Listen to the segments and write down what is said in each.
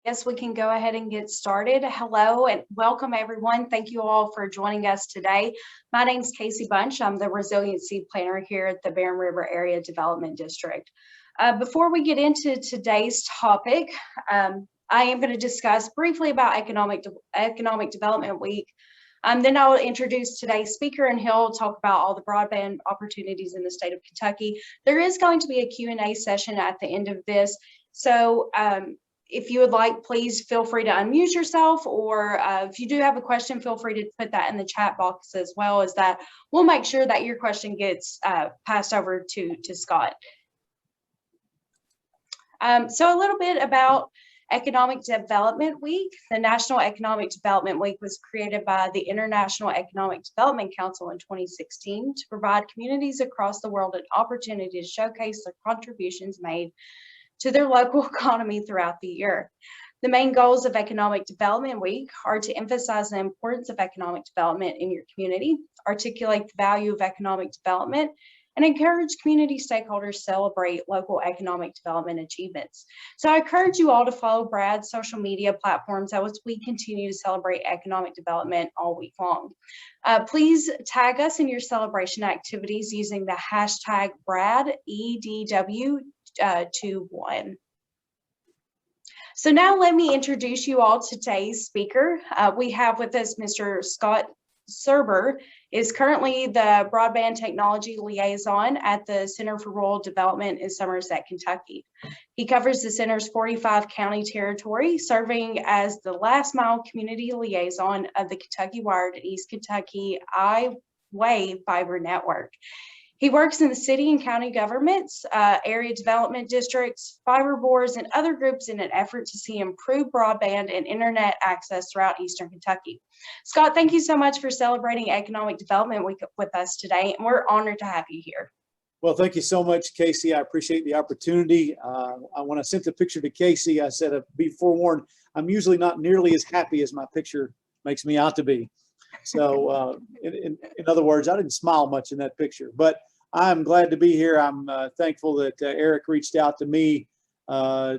Yes, we can go ahead and get started. Hello and welcome everyone. Thank you all for joining us today. My name is Casey Bunch. I'm the Resiliency Planner here at the Barren River Area Development District. Before we get into today's topic, I am going to discuss briefly about Economic Development Week. Then I'll introduce today's speaker and he'll talk about all the broadband opportunities in the state of Kentucky. There is going to be a Q&A session at the end of this. So if you would like, please feel free to unmute yourself, or if you do have a question, feel free to put that in the chat box as well, as that we'll make sure that your question gets passed over to Scott. So a little bit about Economic Development Week. The National Economic Development Week was created by the International Economic Development Council in 2016 to provide communities across the world an opportunity to showcase their contributions made to their local economy throughout the year. The main goals of Economic Development Week are to emphasize the importance of economic development in your community, articulate the value of economic development, and encourage community stakeholders to celebrate local economic development achievements. So I encourage you all to follow BRADD's social media platforms as we continue to celebrate economic development all week long. Please tag us in your celebration activities using the hashtag BRADD EDW21. So now let me introduce you all to today's speaker. We have with us Mr. Scott Surber, is currently the Broadband Technology Liaison at the Center for Rural Development in Somerset, Kentucky. He covers the center's 45 county territory, serving as the last mile community liaison of the Kentucky Wired East Kentucky I-Way fiber network. He works in the city and county governments, area development districts, fiber boards, and other groups in an effort to see improved broadband and internet access throughout Eastern Kentucky. Scott, thank you so much for celebrating Economic Development Week with us today, and we're honored to have you here. Well, thank you so much, Casey. I appreciate the opportunity. When I sent the picture to Casey, I said, be forewarned, I'm usually not nearly as happy as my picture makes me out to be. So in other words, I didn't smile much in that picture, but I'm glad to be here. I'm thankful that Eric reached out to me a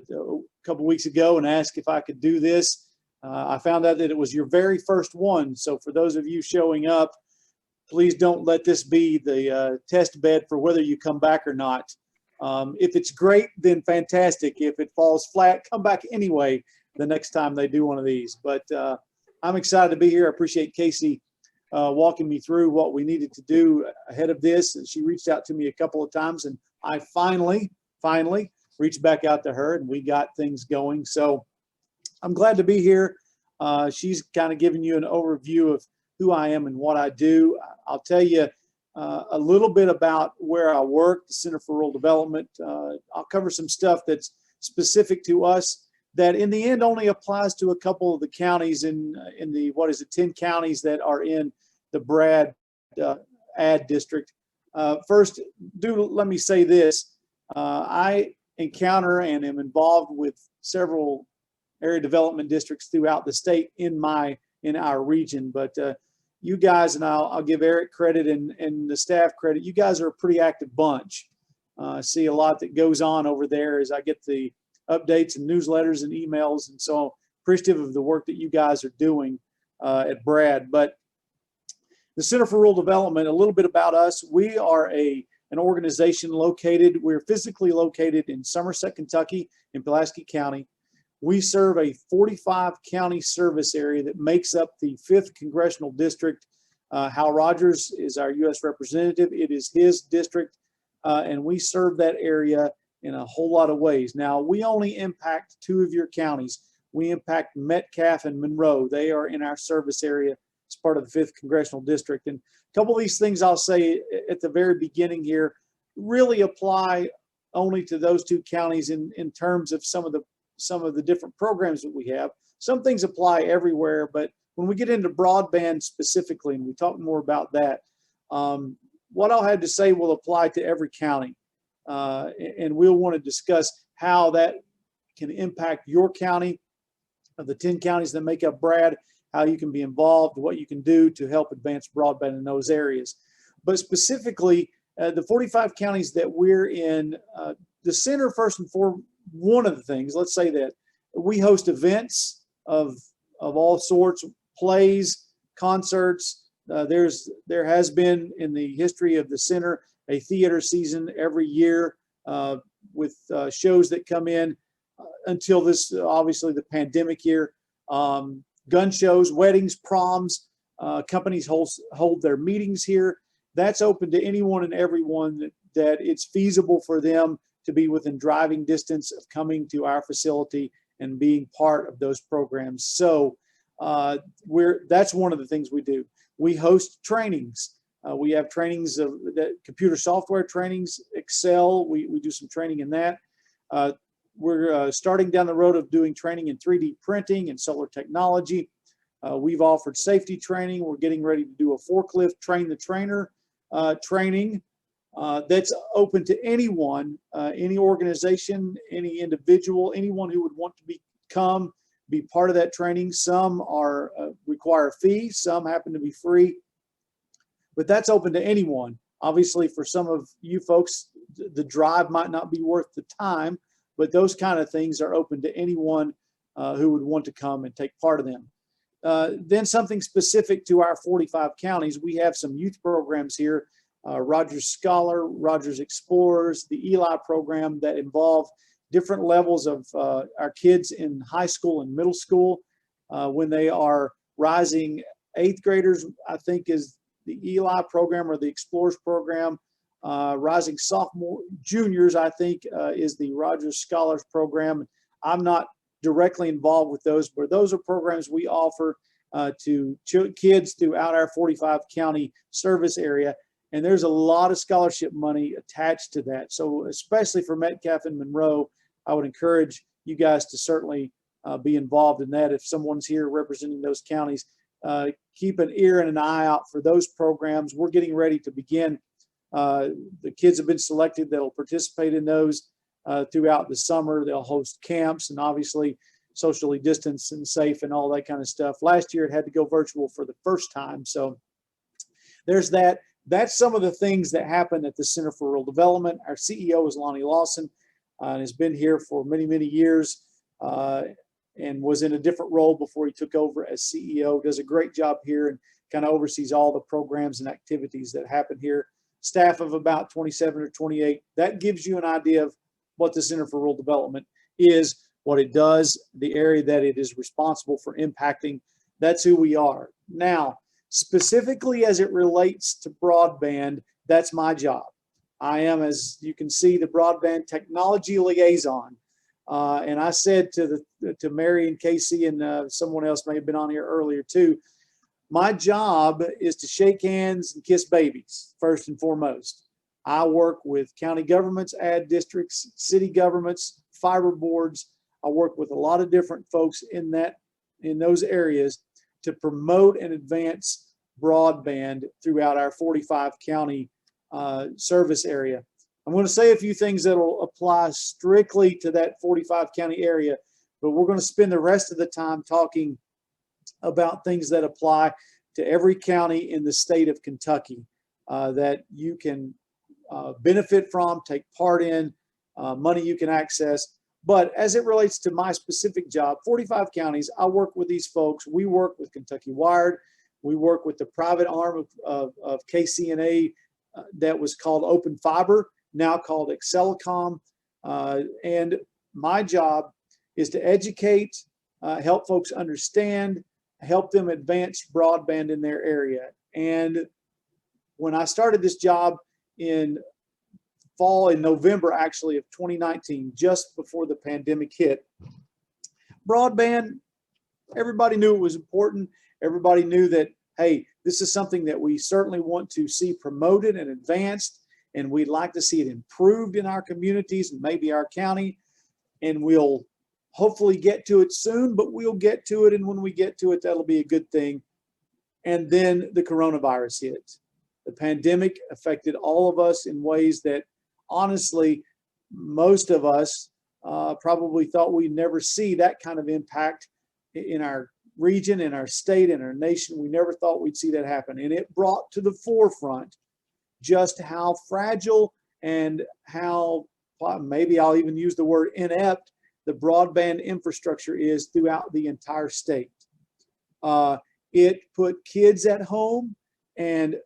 couple weeks ago and asked if I could do this. I found out that it was your very first one. So for those of you showing up, please don't let this be the test bed for whether you come back or not. If it's great, then fantastic. If it falls flat, come back anyway the next time they do one of these. But I'm excited to be here. I appreciate Casey walking me through what we needed to do ahead of this. And she reached out to me a couple of times, and I finally reached back out to her, and we got things going. So I'm glad to be here. She's kind of giving you an overview of who I am and what I do. I'll tell you a little bit about where I work, the Center for Rural Development. I'll cover some stuff that's specific to us that in the end only applies to a couple of the counties in the, 10 counties that are in the BRADD district. First, let me say this. I encounter and am involved with several area development districts throughout the state in our region, but you guys, and I'll give Eric credit and the staff credit, you guys are a pretty active bunch. I see a lot that goes on over there as I get the updates and newsletters and emails, and so appreciative of the work that you guys are doing at BRADD. But the Center for Rural Development, a little bit about us. We are an organization we're physically located in Somerset, Kentucky, in Pulaski County. We serve a 45 county service area that makes up the 5th Congressional District. Hal Rogers is our U.S. representative. It is his district, and we serve that area in a whole lot of ways. Now, we only impact 2 of your counties. We impact Metcalfe and Monroe. They are in our service area as part of the 5th Congressional District. And a couple of these things I'll say at the very beginning here really apply only to those 2 counties in terms of some of the different programs that we have. Some things apply everywhere, but when we get into broadband specifically, and we talk more about that, what I'll have to say will apply to every county. And we'll want to discuss how that can impact your county, of the 10 counties that make up BRADD, how you can be involved, what you can do to help advance broadband in those areas. But specifically, the 45 counties that we're in, the center, first and foremost, one of the things, let's say that, we host events of all sorts, plays, concerts. There has been in the history of the center a theater season every year with shows that come in until this, obviously the pandemic year. Gun shows, weddings, proms, companies hold their meetings here. That's open to anyone and everyone that it's feasible for them to be within driving distance of coming to our facility and being part of those programs. So that's one of the things we do. We host trainings. We have trainings of computer software trainings, Excel. We do some training in that. We're starting down the road of doing training in 3D printing and solar technology. We've offered safety training. We're getting ready to do a forklift train the trainer training that's open to anyone, any organization, any individual, anyone who would want to be part of that training. Some require a fee, some happen to be free, but that's open to anyone. Obviously, for some of you folks, the drive might not be worth the time, but those kind of things are open to anyone who would want to come and take part of them. Then something specific to our 45 counties, we have some youth programs here, Rogers Scholar, Rogers Explorers, the Eli program that involve different levels of our kids in high school and middle school. When they are rising 8th graders, I think is the Eli program or the Explorers program. Rising juniors, I think, is the Rogers Scholars program. I'm not directly involved with those, but those are programs we offer to kids throughout our 45 county service area. And there's a lot of scholarship money attached to that. So especially for Metcalfe and Monroe, I would encourage you guys to certainly be involved in that. If someone's here representing those counties, keep an ear and an eye out for those programs. We're getting ready to begin. The kids have been selected that'll participate in those throughout the summer. They'll host camps and obviously socially distanced and safe and all that kind of stuff. Last year it had to go virtual for the first time. So there's that. That's some of the things that happen at the Center for Rural Development. Our CEO is Lonnie Lawson and has been here for many, many years and was in a different role before he took over as CEO. Does a great job here and kind of oversees all the programs and activities that happen here. Staff of about 27 or 28. That gives you an idea of what the Center for Rural Development is, what it does, the area that it is responsible for impacting. That's who we are. Now, specifically as it relates to broadband, that's my job. I am, as you can see, the Broadband Technology Liaison. And I said to Mary and Casey and someone else may have been on here earlier too, my job is to shake hands and kiss babies, first and foremost. I work with county governments, ad districts, city governments, fiber boards. I work with a lot of different folks in those areas to promote and advance broadband throughout our 45 county service area. I'm going to say a few things that will apply strictly to that 45 county area, but we're going to spend the rest of the time talking about things that apply to every county in the state of Kentucky that you can benefit from, take part in, money you can access. But as it relates to my specific job, 45 counties, I work with these folks. We work with Kentucky Wired. We work with the private arm of KCNA that was called Open Fiber, now called Excelicom. And my job is to educate, help folks understand, help them advance broadband in their area. And when I started this job in November actually of 2019, just before the pandemic hit, broadband, everybody knew it was important. Everybody knew that, hey, this is something that we certainly want to see promoted and advanced, and we'd like to see it improved in our communities and maybe our county. And we'll hopefully get to it soon, but we'll get to it. And when we get to it, that'll be a good thing. And then the coronavirus hit. The pandemic affected all of us in ways that honestly, most of us probably thought we'd never see that kind of impact in our region, in our state, in our nation. We never thought we'd see that happen. And it brought to the forefront just how fragile and how, maybe I'll even use the word inept, the broadband infrastructure is throughout the entire state. It put kids at home and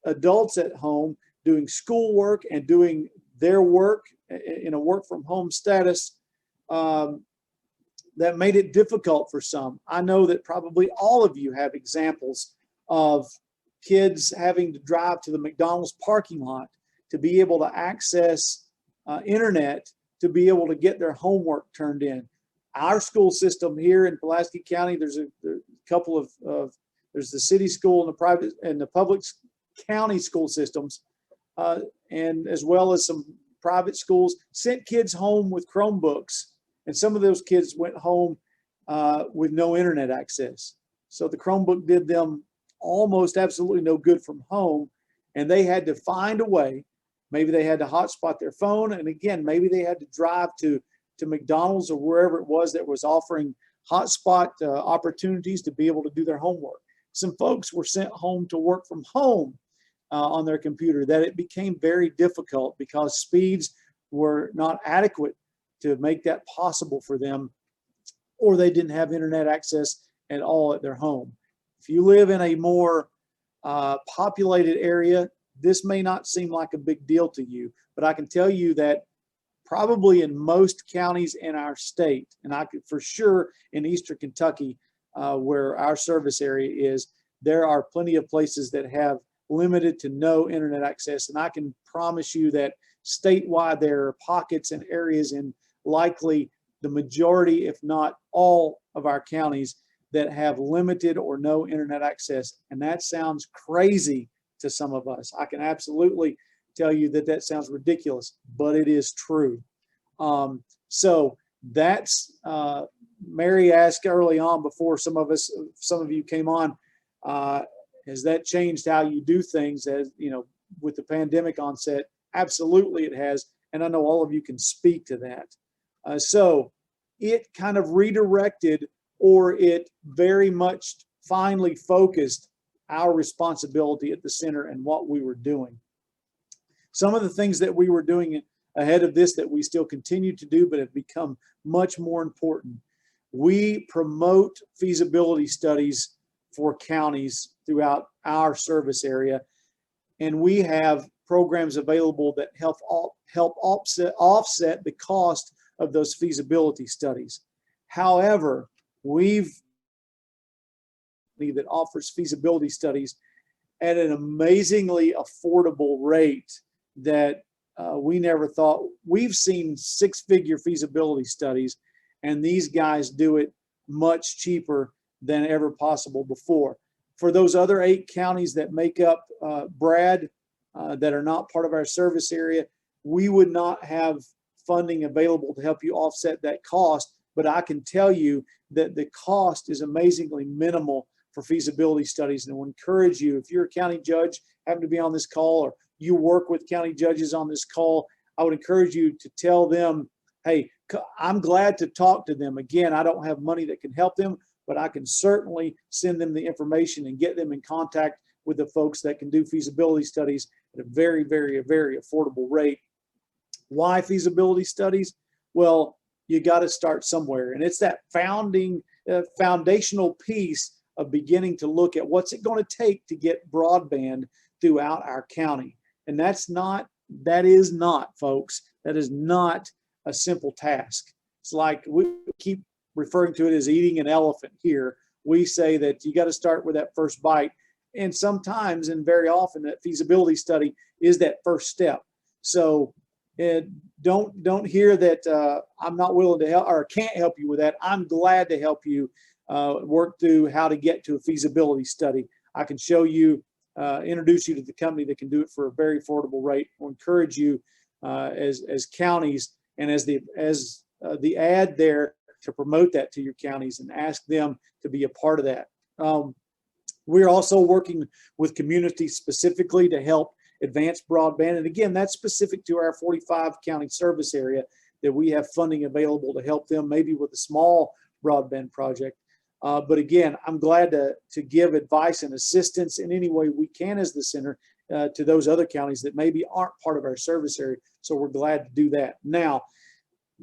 adults at home doing schoolwork and doing their work in a work from home status that made it difficult for some. I know that probably all of you have examples of kids having to drive to the McDonald's parking lot to be able to access internet to be able to get their homework turned in. Our school system here in Pulaski County, there's a couple of there's the city school and the private and the public county school systems, and as well as some private schools sent kids home with Chromebooks, and some of those kids went home with no internet access. So the Chromebook did them almost absolutely no good from home, and they had to find a way. Maybe they had to hotspot their phone, and again, maybe they had to drive to McDonald's or wherever it was that was offering hotspot opportunities to be able to do their homework. Some folks were sent home to work from home on their computer, that it became very difficult because speeds were not adequate to make that possible for them, or they didn't have internet access at all at their home. If you live in a more populated area, this may not seem like a big deal to you, but I can tell you that probably in most counties in our state, and I could for sure in Eastern Kentucky, where our service area is, there are plenty of places that have limited to no internet access. And I can promise you that statewide, there are pockets and areas in likely the majority, if not all of our counties that have limited or no internet access. And that sounds crazy to some of us. I can absolutely tell you that that sounds ridiculous, but it is true. So that's, Mary asked early on before some of you came on, has that changed how you do things as, you know, with the pandemic onset? Absolutely it has. And I know all of you can speak to that. So it kind of redirected, or it very much finally focused our responsibility at the center and what we were doing. Some of the things that we were doing ahead of this that we still continue to do, but have become much more important. We promote feasibility studies for counties throughout our service area, and we have programs available that help offset the cost of those feasibility studies. However, that offers feasibility studies at an amazingly affordable rate that we never thought. We've seen six-figure feasibility studies, and these guys do it much cheaper than ever possible before. For those other 8 counties that make up BRADD that are not part of our service area, we would not have funding available to help you offset that cost, but I can tell you that the cost is amazingly minimal for feasibility studies. And I would encourage you, if you're a county judge, happen to be on this call, or you work with county judges on this call, I would encourage you to tell them, hey, I'm glad to talk to them. Again, I don't have money that can help them, but I can certainly send them the information and get them in contact with the folks that can do feasibility studies at a very, very, very affordable rate. Why feasibility studies? Well, you got to start somewhere. And it's that foundational piece of beginning to look at what's it going to take to get broadband throughout our county. And that is not, folks, that is not a simple task. It's like we keep referring to it as eating an elephant here. We say that you got to start with that first bite. And sometimes, and very often, that feasibility study is that first step. So don't hear that I'm not willing to help or can't help you with that. I'm glad to help you work through how to get to a feasibility study. I can show you, introduce you to the company that can do it for a very affordable rate. We'll encourage you as counties and as the ad there to promote that to your counties and ask them to be a part of that. We're also working with communities specifically to help advance broadband. And again, that's specific to our 45 county service area that we have funding available to help them maybe with a small broadband project. But again, I'm glad to give advice and assistance in any way we can as the center to those other counties that maybe aren't part of our service area. So we're glad to do that. Now,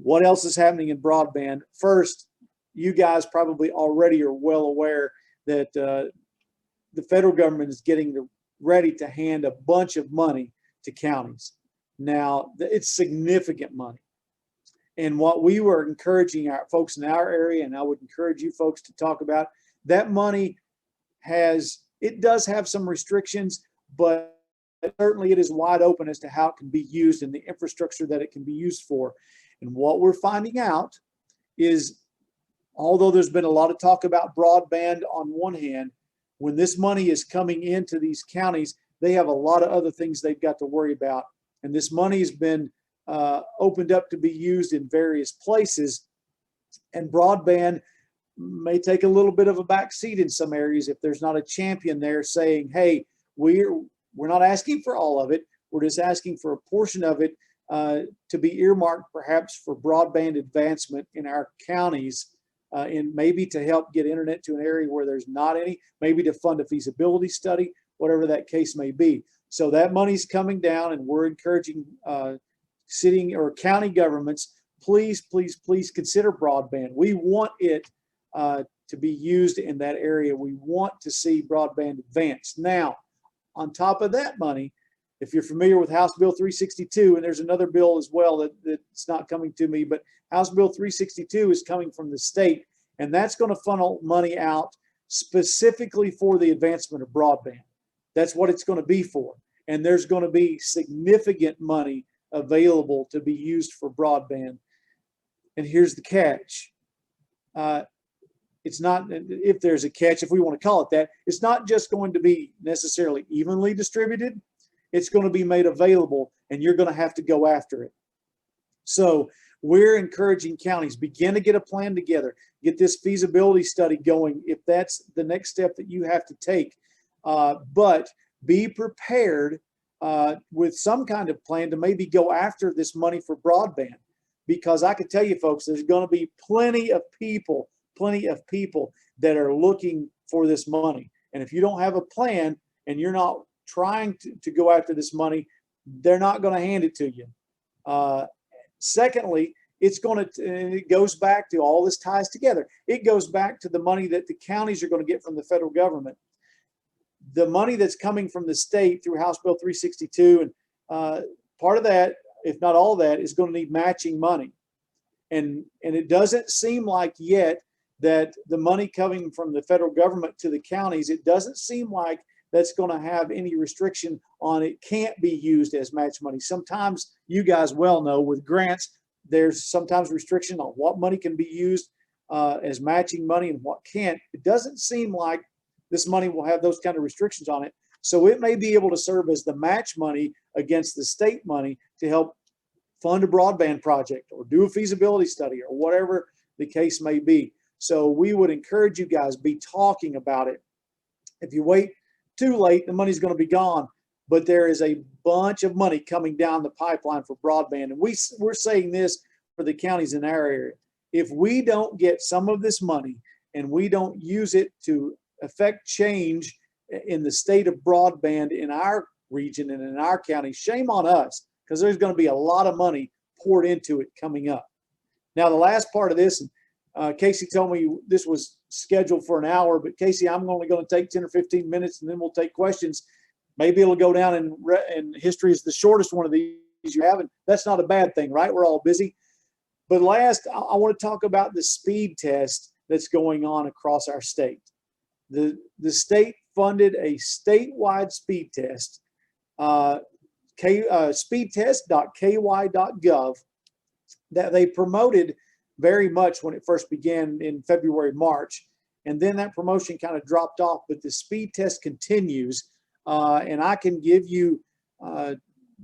What else is happening in broadband? First, you guys probably already are well aware that the federal government is getting ready to hand a bunch of money to counties. Now, it's significant money. And what we were encouraging our folks in our area, and I would encourage you folks to talk about, that money does have some restrictions, but certainly it is wide open as to how it can be used and the infrastructure that it can be used for. And what we're finding out is, although there's been a lot of talk about broadband on one hand, when this money is coming into these counties, they have a lot of other things they've got to worry about. And this money has been opened up to be used in various places. And broadband may take a little bit of a back seat in some areas if there's not a champion there saying, hey, we're not asking for all of it. We're just asking for a portion of it to be earmarked perhaps for broadband advancement in our counties, and maybe to help get internet to an area where there's not any, maybe to fund a feasibility study, whatever that case may be. So that money's coming down, and we're encouraging city or county governments, please, please, please consider broadband. We want it to be used in that area. We want to see broadband advance. Now, on top of that money, if you're familiar with House Bill 362, and there's another bill as well that's not coming to me, but House Bill 362 is coming from the state, and that's going to funnel money out specifically for the advancement of broadband. That's what it's going to be for. And there's going to be significant money available to be used for broadband. And here's the catch. It's not, if there's a catch, if we want to call it that, it's not just going to be necessarily evenly distributed. It's going to be made available, and you're going to have to go after it. So we're encouraging counties, begin to get a plan together, get this feasibility study going if that's the next step that you have to take. But be prepared with some kind of plan to maybe go after this money for broadband, because I can tell you folks, there's going to be plenty of people that are looking for this money. And if you don't have a plan and you're not trying to go after this money, they're not going to hand it to you. Secondly, it goes back to, all this ties together. It goes back to the money that the counties are going to get from the federal government. The money that's coming from the state through House Bill 362, and part of that, if not all that, is going to need matching money. And it doesn't seem like yet that the money coming from the federal government to the counties, it doesn't seem like that's going to have any restriction on it can't be used as match money. Sometimes, you guys well know, with grants, there's sometimes restriction on what money can be used as matching money and what can't. It doesn't seem like this money will have those kind of restrictions on it. So it may be able to serve as the match money against the state money to help fund a broadband project or do a feasibility study or whatever the case may be. So we would encourage you guys, be talking about it. If you wait too late, the money's going to be gone. But there is a bunch of money coming down the pipeline for broadband. And we're saying this for the counties in our area. If we don't get some of this money and we don't use it to affect change in the state of broadband in our region and in our county, shame on us, because there's going to be a lot of money poured into it coming up. Now, the last part of this, Casey told me this was scheduled for an hour, but Casey, I'm only going to take 10 or 15 minutes, and then we'll take questions. Maybe it'll go down in history as the shortest one of these you have, and that's not a bad thing, right? We're all busy. But last, I want to talk about the speed test that's going on across our state. The state funded a statewide speed test, speedtest.ky.gov, that they promoted very much when it first began in February, March. And then that promotion kind of dropped off, but the speed test continues. And I can give you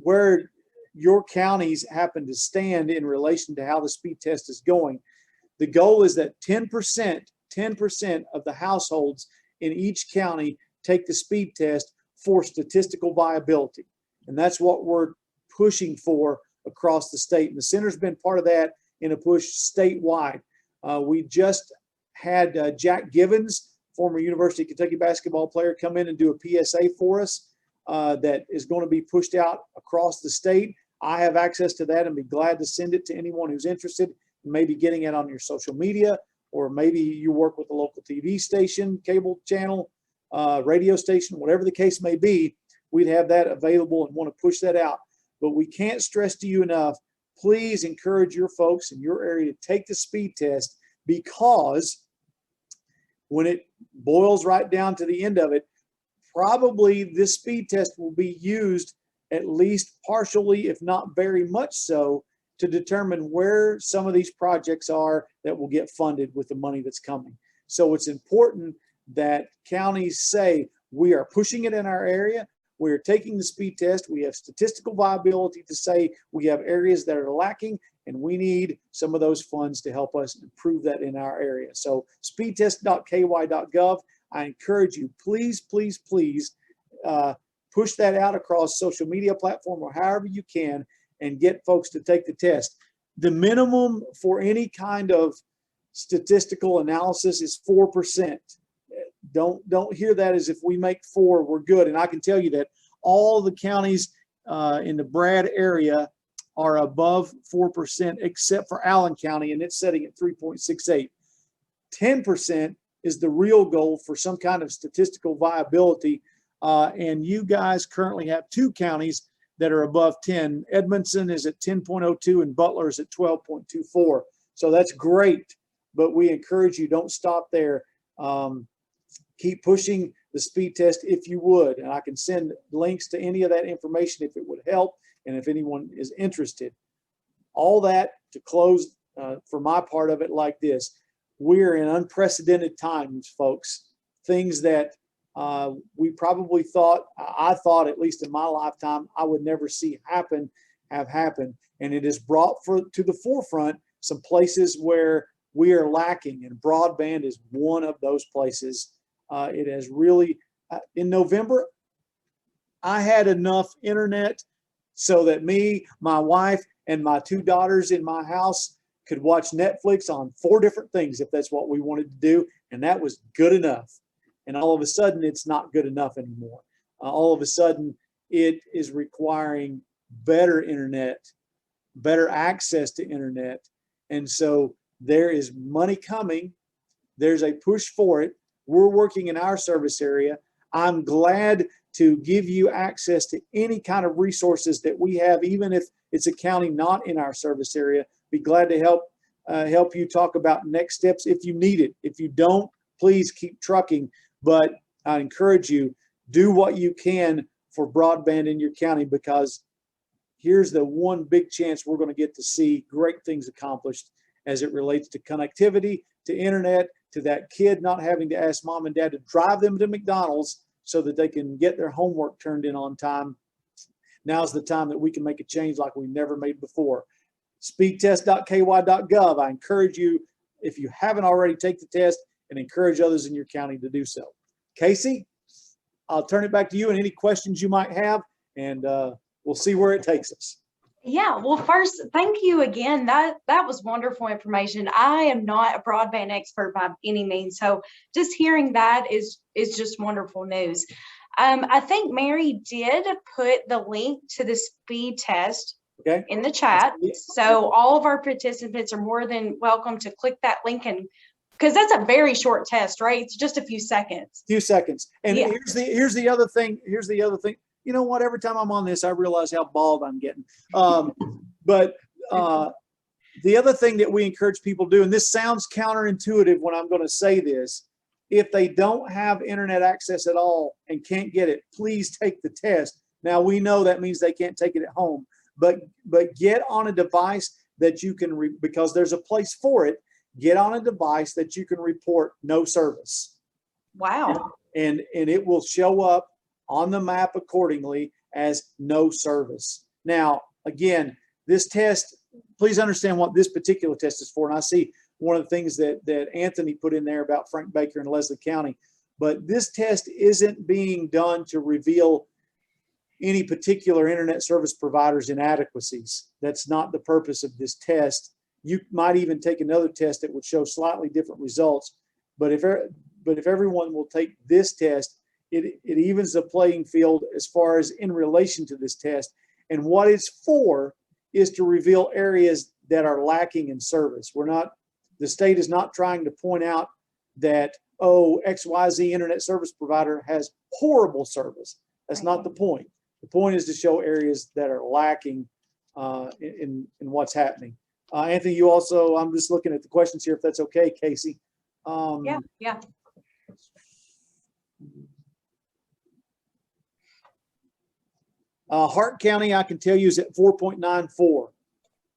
where your counties happen to stand in relation to how the speed test is going. The goal is that 10% of the households in each county take the speed test for statistical viability. And that's what we're pushing for across the state. And the center's been part of that in a push statewide. We just had Jack Givens, former University of Kentucky basketball player, come in and do a PSA for us that is going to be pushed out across the state. I have access to that and be glad to send it to anyone who's interested in maybe getting it on your social media, or maybe you work with a local TV station, cable channel, radio station, whatever the case may be. We'd have that available and want to push that out. But we can't stress to you enough, please encourage your folks in your area to take the speed test, because when it boils right down to the end of it, probably this speed test will be used at least partially, if not very much so, to determine where some of these projects are that will get funded with the money that's coming. So it's important that counties say, we are pushing it in our area. We're taking the speed test. We have statistical viability to say we have areas that are lacking, and we need some of those funds to help us improve that in our area. So speedtest.ky.gov. I encourage you, please, please, please push that out across social media platform or however you can, and get folks to take the test. The minimum for any kind of statistical analysis is 4%. Don't hear that as if we make 4, we're good. And I can tell you that all the counties in the BRADD area are above 4%, except for Allen County, and it's setting at 3.68. 10% is the real goal for some kind of statistical viability. And you guys currently have 2 counties that are above 10. Edmondson is at 10.02 and Butler is at 12.24. So that's great, but we encourage you, don't stop there. Keep pushing the speed test if you would, and I can send links to any of that information if it would help, and if anyone is interested. All that to close for my part of it like this. We're in unprecedented times, folks. Things that we probably thought, I thought at least in my lifetime, I would never see happen, have happened. And it has brought to the forefront some places where we are lacking, and broadband is one of those places. It has really, in November, I had enough internet so that me, my wife, and my 2 daughters in my house could watch Netflix on 4 different things if that's what we wanted to do, and that was good enough. And all of a sudden, it's not good enough anymore. All of a sudden, it is requiring better internet, better access to internet. And so there is money coming. There's a push for it. We're working in our service area. I'm glad to give you access to any kind of resources that we have, even if it's a county not in our service area. Be glad to help you talk about next steps if you need it. If you don't, please keep trucking. But I encourage you, do what you can for broadband in your county, because here's the one big chance we're going to get to see great things accomplished as it relates to connectivity, to internet, to that kid not having to ask mom and dad to drive them to McDonald's so that they can get their homework turned in on time. Now's the time that we can make a change like we never made before. Speedtest.ky.gov. I encourage you, if you haven't already, take the test, and encourage others in your county to do so. Casey, I'll turn it back to you and any questions you might have, and we'll see where it takes us. Yeah, well, first, thank you again. That was wonderful information. I am not a broadband expert by any means, so just hearing that is just wonderful news. I think Mary did put the link to the speed test in the chat, so all of our participants are more than welcome to click that link, and because that's a very short test, right? It's just a few seconds. And yeah. here's the other thing. You know what? Every time I'm on this, I realize how bald I'm getting. But the other thing that we encourage people to do, and this sounds counterintuitive when I'm going to say this, if they don't have internet access at all and can't get it, please take the test. Now, we know that means they can't take it at home, but get on a device that you can, because there's a place for it, get on a device that you can report no service. Wow. And it will show up on the map accordingly as no service. Now, again, this test, please understand what this particular test is for. And I see one of the things that Anthony put in there about Frank Baker and Leslie County, but this test isn't being done to reveal any particular internet service provider's inadequacies. That's not the purpose of this test. You might even take another test that would show slightly different results. But if everyone will take this test, it evens the playing field as far as in relation to this test. And what it's for is to reveal areas that are lacking in service. The state is not trying to point out that, oh, XYZ internet service provider has horrible service. That's not the point. The point is to show areas that are lacking in what's happening. Anthony, you also, I'm just looking at the questions here, if that's okay, Casey. Yeah. Hart County, I can tell you, is at 4.94.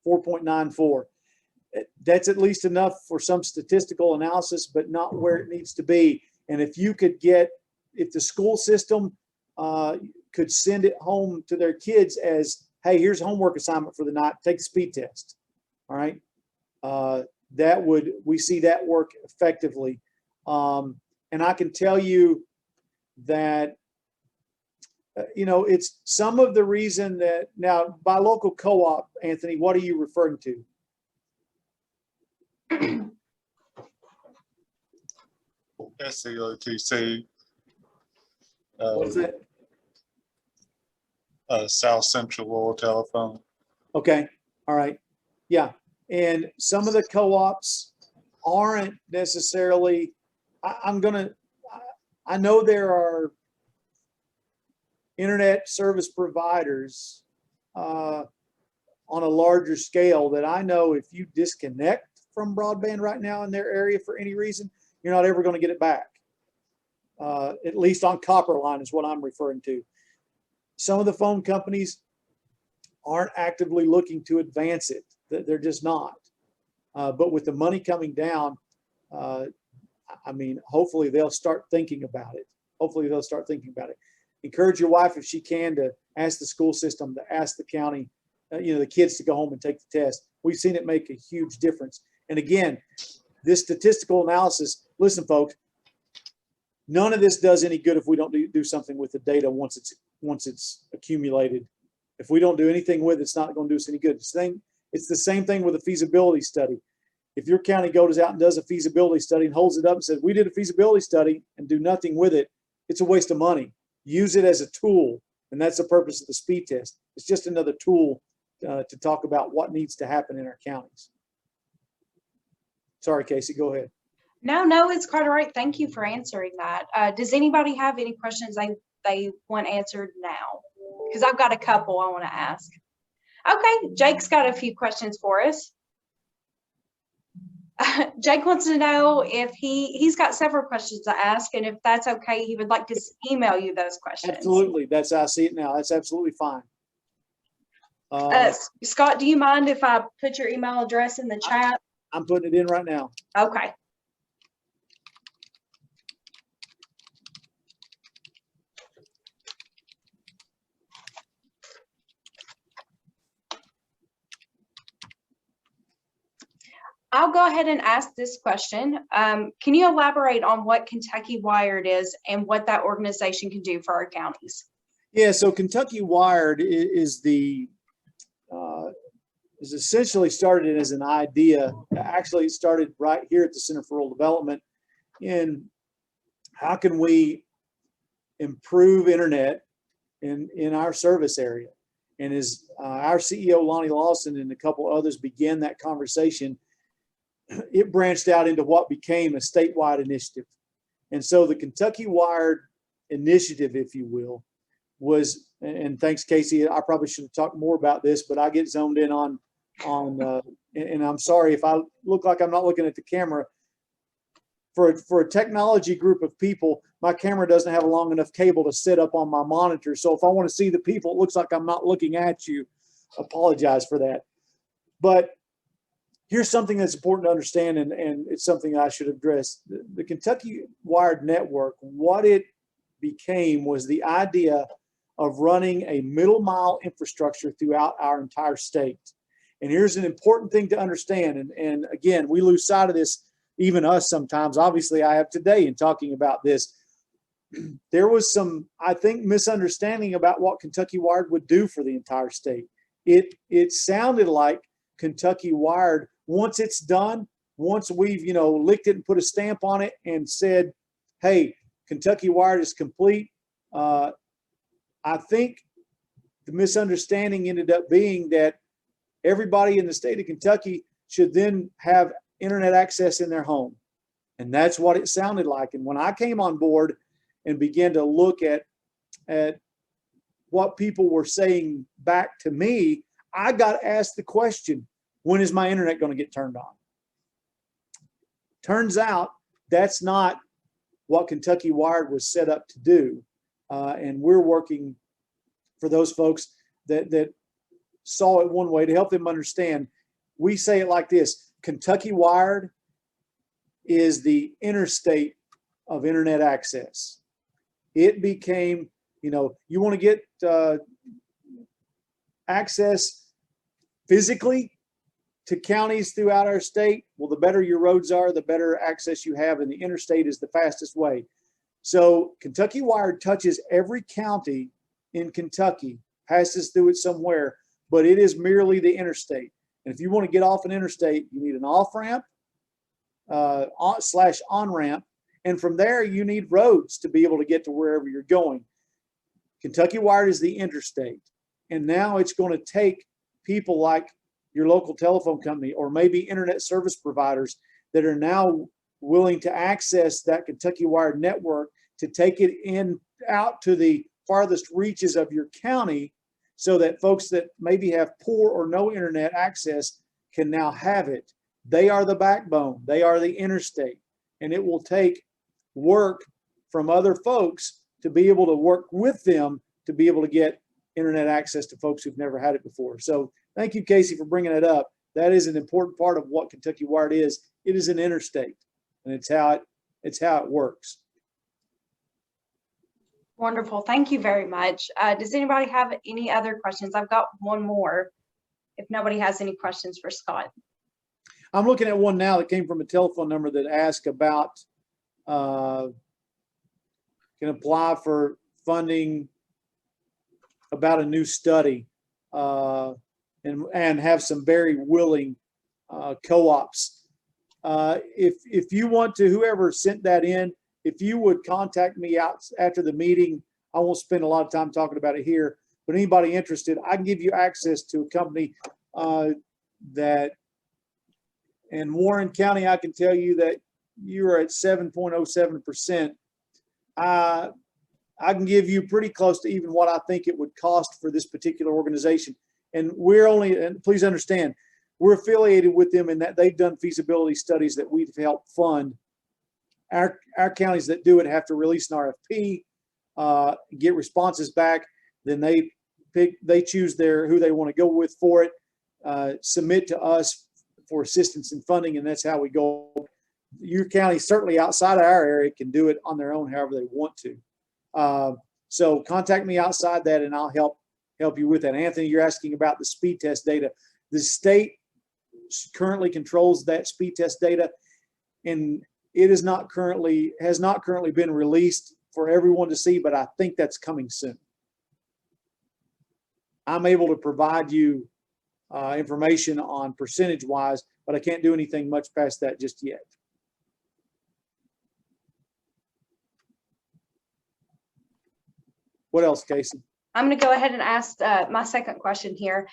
4.94. That's at least enough for some statistical analysis, but not where it needs to be. And if you could get, if the school system could send it home to their kids as, hey, here's a homework assignment for the night, take the speed test. All right. We see that work effectively. And I can tell you that, it's some of the reason that now by local co-op, Anthony, what are you referring to? SAOTC. What's that? South Central Rural Telephone. Okay. All right. Yeah. And some of the co-ops aren't necessarily, I know there are internet service providers on a larger scale that I know if you disconnect from broadband right now in their area for any reason, you're not ever going to get it back. At least on copper line is what I'm referring to. Some of the phone companies aren't actively looking to advance it. They're just not. But with the money coming down, I mean, hopefully they'll start thinking about it. Encourage your wife, if she can, to ask the school system, to ask the county, the kids to go home and take the test. We've seen it make a huge difference. And again, this statistical analysis, listen, folks, none of this does any good if we don't do something with the data once it's accumulated. If we don't do anything with it, it's not going to do us any good. It's the same thing with a feasibility study. If your county goes out and does a feasibility study and holds it up and says, we did a feasibility study and do nothing with it, it's a waste of money. Use it as a tool. And that's the purpose of the speed test. It's just another tool to talk about what needs to happen in our counties. Sorry, Casey, go ahead. No, it's quite all right. Thank you for answering that. Does anybody have any questions they want answered now? Because I've got a couple I want to ask. Okay, Jake's got a few questions for us. Jake wants to know if he's got several questions to ask, and if that's okay, he would like to email you those questions. Absolutely. That's how I see it now. That's absolutely fine. Scott, do you mind if I put your email address in the chat? I'm putting it in right now. Okay. I'll go ahead and ask this question. Can you elaborate on what Kentucky Wired is and what that organization can do for our counties? Yeah, so Kentucky Wired is essentially started as an idea. Actually, it started right here at the Center for Rural Development in how can we improve internet in our service area. And as our CEO, Lonnie Lawson, and a couple others began that conversation, it branched out into what became a statewide initiative. And so the Kentucky Wired initiative, if you will, was, and thanks, Casey, I probably should have talked more about this, but I get zoned in on and I'm sorry if I look like I'm not looking at the camera. For a technology group of people, my camera doesn't have a long enough cable to sit up on my monitor. So if I want to see the people, it looks like I'm not looking at you. Apologize for that. But here's something that's important to understand, and it's something I should address. The Kentucky Wired Network, what it became was the idea of running a middle mile infrastructure throughout our entire state. And here's an important thing to understand. And again, we lose sight of this, even us sometimes. Obviously, I have today in talking about this. There was some, I think, misunderstanding about what Kentucky Wired would do for the entire state. It sounded like Kentucky Wired, once it's done, once we've, licked it and put a stamp on it and said, hey, Kentucky Wired is complete. I think the misunderstanding ended up being that everybody in the state of Kentucky should then have internet access in their home. And that's what it sounded like. And when I came on board and began to look at what people were saying back to me, I got asked the question, when is my internet going to get turned on? Turns out that's not what Kentucky Wired was set up to do. And we're working for those folks that saw it one way to help them understand. We say it like this: Kentucky Wired is the interstate of internet access. It became, you want to get access physically to counties throughout our state. Well, the better your roads are, the better access you have, and the interstate is the fastest way. So Kentucky Wired touches every county in Kentucky, passes through it somewhere, but it is merely the interstate. And if you want to get off an interstate, you need an off-ramp slash on-ramp. And from there, you need roads to be able to get to wherever you're going. Kentucky Wired is the interstate. And now it's going to take people like your local telephone company or maybe internet service providers that are now willing to access that Kentucky Wired network to take it out to the farthest reaches of your county, so that folks that maybe have poor or no internet access can now have it. They are the backbone. They are the interstate. And it will take work from other folks to be able to work with them to be able to get internet access to folks who've never had it before. So thank you, Casey, for bringing it up. That is an important part of what Kentucky Wired is. It is an interstate, and it's how it works. Wonderful. Thank you very much. Does anybody have any other questions? I've got one more if nobody has any questions for Scott. I'm looking at one now that came from a telephone number that asked about can apply for funding about a new study and have some very willing co-ops. If you want to, whoever sent that in, if you would contact me out after the meeting, I won't spend a lot of time talking about it here, but anybody interested, I can give you access to a company that in Warren County, I can tell you that you're at 7.07%. I can give you pretty close to even what I think it would cost for this particular organization. And and please understand, we're affiliated with them in that they've done feasibility studies that we've helped fund. Our counties that do it have to release an RFP, get responses back, then they choose who they want to go with for it, submit to us for assistance and funding, and that's how we go. Your county, certainly outside of our area, can do it on their own however they want to. So contact me outside that and I'll help you with that. Anthony, you're asking about the speed test data. The state currently controls that speed test data, and it has not currently been released for everyone to see, but I think that's coming soon. I'm able to provide you information on percentage wise, but I can't do anything much past that just yet. What else, Casey? I'm going to go ahead and ask my second question here.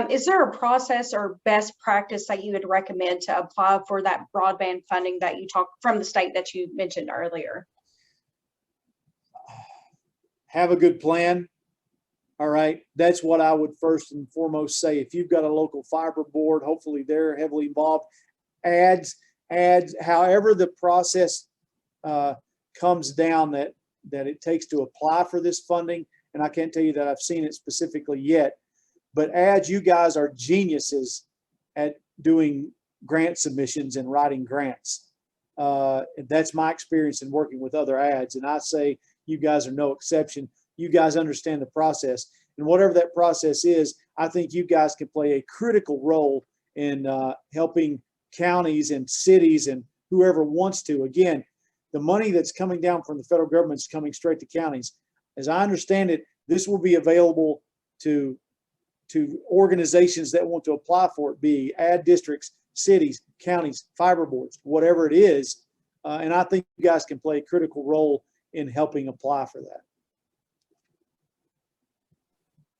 Is there a process or best practice that you would recommend to apply for that broadband funding that you talked from the state that you mentioned earlier? Have a good plan. All right. That's what I would first and foremost say. If you've got a local fiber board, hopefully they're heavily involved. Ads, however the process comes down that it takes to apply for this funding. And I can't tell you that I've seen it specifically yet, but ads, you guys are geniuses at doing grant submissions and writing grants. That's my experience in working with other ads. And I say you guys are no exception. You guys understand the process, and whatever that process is, I think you guys can play a critical role in helping counties and cities and whoever wants to. Again, the money that's coming down from the federal government is coming straight to counties. As I understand it, this will be available to organizations that want to apply for it, be ad districts, cities, counties, fiber boards, whatever it is. And I think you guys can play a critical role in helping apply for that.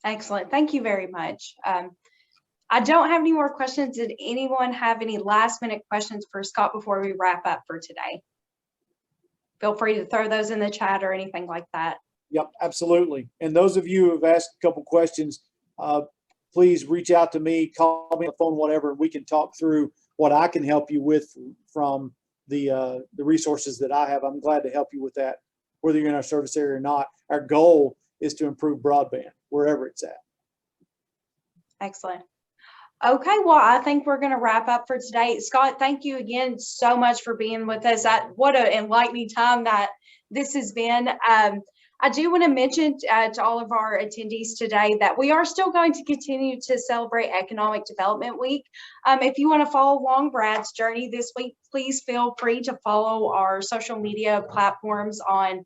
Excellent. Thank you very much. I don't have any more questions. Did anyone have any last minute questions for Scott before we wrap up for today? Feel free to throw those in the chat or anything like that. Yep, absolutely. And those of you who have asked a couple questions, please reach out to me, call me on the phone, whatever, and we can talk through what I can help you with from the resources that I have. I'm glad to help you with that, whether you're in our service area or not. Our goal is to improve broadband wherever it's at. Excellent. Okay, well, I think we're going to wrap up for today. Scott, thank you again so much for being with us. What an enlightening time that this has been. I do want to mention to all of our attendees today that we are still going to continue to celebrate Economic Development Week. If you want to follow along BRADD's journey this week, please feel free to follow our social media platforms on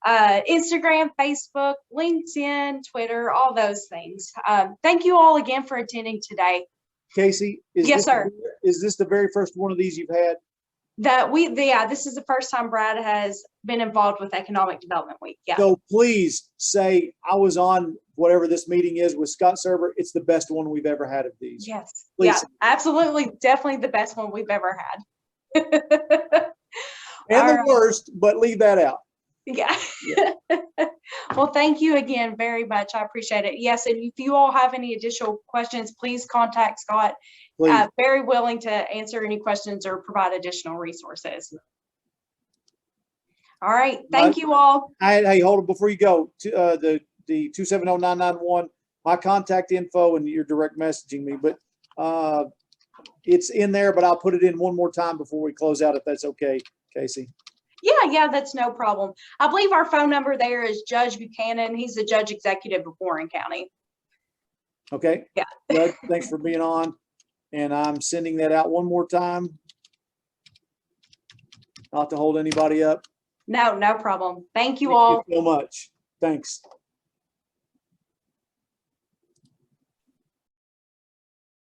Instagram, Facebook, LinkedIn, Twitter, all those things. Thank you all again for attending today. Casey, Yes, sir. Is this the very first one of these you've had? This is the first time BRADD has been involved with Economic Development Week. Yeah. So please say, I was on whatever this meeting is with Scott Surber. It's the best one we've ever had of these. Yes. Please. Yeah, absolutely. Definitely the best one we've ever had. And the worst, but leave that out. Yeah. Well, thank you again very much. I appreciate it. Yes, and if you all have any additional questions, please contact Scott. Very willing to answer any questions or provide additional resources. All right. Thank you all. Hey, hold on before you go. The 270-991, my contact info, and you're direct messaging me, but it's in there, but I'll put it in one more time before we close out, if that's okay, Casey. Yeah, that's no problem. I believe our phone number there is Judge Buchanan. He's the Judge Executive of Barren County. Okay. Yeah. Judge, thanks for being on. And I'm sending that out one more time. Not to hold anybody up. No problem. Thank you all. Thank you so much. Thanks.